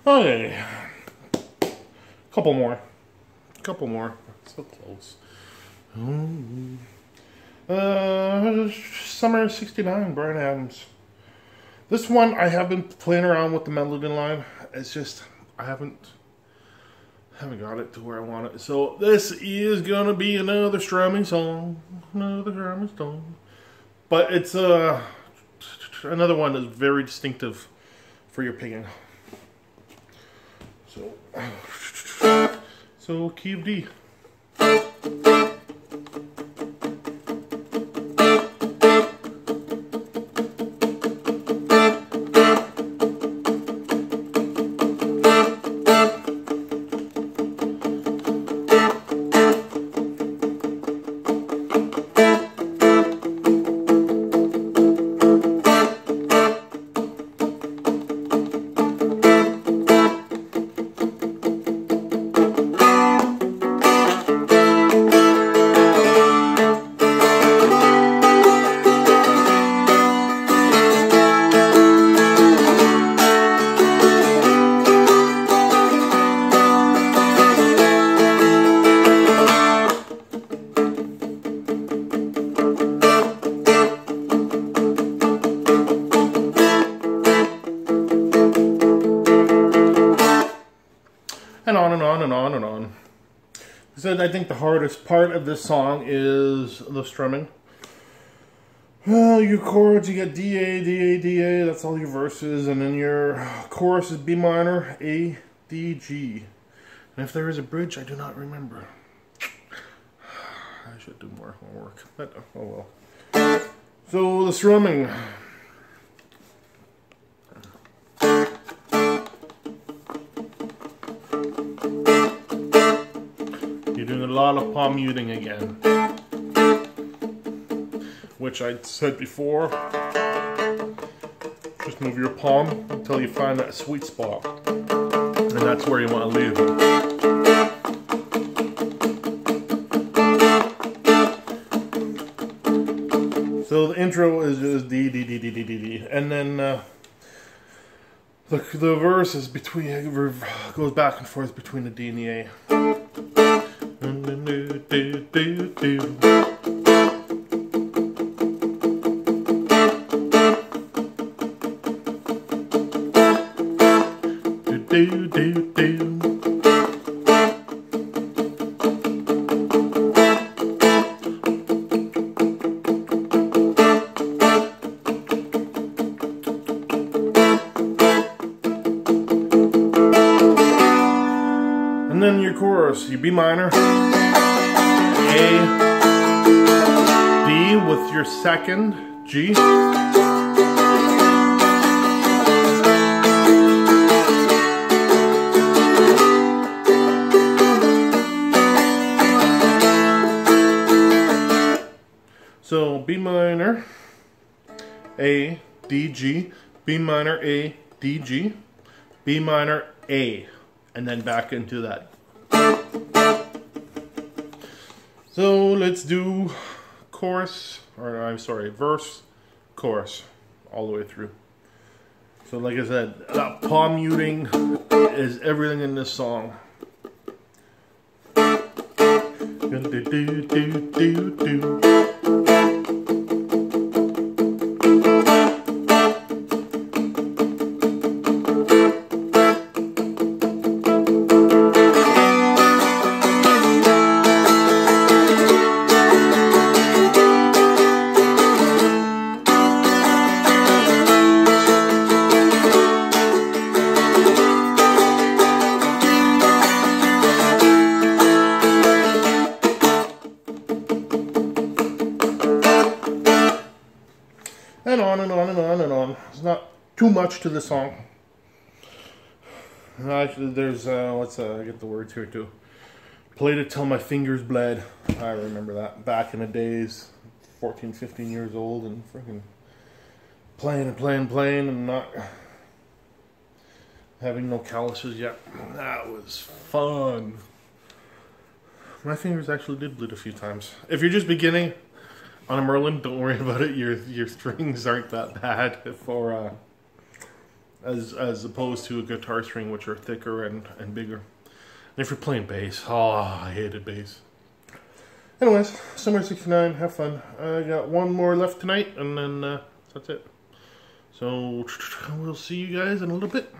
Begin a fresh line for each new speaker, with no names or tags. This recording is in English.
Okay. Couple more. So close. Summer '69, Bryan Adams. This one I have been playing around with the melody line. It's just I haven't got it to where I want it. So this is gonna be another strumming song. But it's another one that's very distinctive for your picking. So key of D. And on and on and on and on. So I think the hardest part of this song is the strumming. Well, your chords, you get D, A, D, A, D, A, that's all your verses, and then your chorus is B minor, A, D, G. And if there is a bridge, I do not remember. I should do more homework, but oh well. So the strumming. You're doing a lot of palm muting again, which I said before. Just move your palm until you find that sweet spot, and that's where you want to leave it. So the intro is just D, D, D, D, D, D, D, and then the verse is goes back and forth between the D and the A. And then your chorus, your B minor, A, D with your second, G. So B minor, A, D, G, B minor, A, D, G, B minor, A, and then back into that. So let's do chorus, or I'm sorry, verse, chorus, all the way through. So like I said, that palm muting is everything in this song. And on and on and on and on. There's not too much to the song. Actually, there's, I get the words here too. Played it till my fingers bled. I remember that. Back in the days, 14, 15 years old, and freaking playing and playing and not having no calluses yet. That was fun. My fingers actually did bleed a few times. If you're just beginning on a Merlin, don't worry about it. Your strings aren't that bad for as opposed to a guitar string, which are thicker and bigger. And if you're playing bass, oh, I hated bass. Anyways, Summer 69, have fun. I got one more left tonight, and then that's it. So we'll see you guys in a little bit.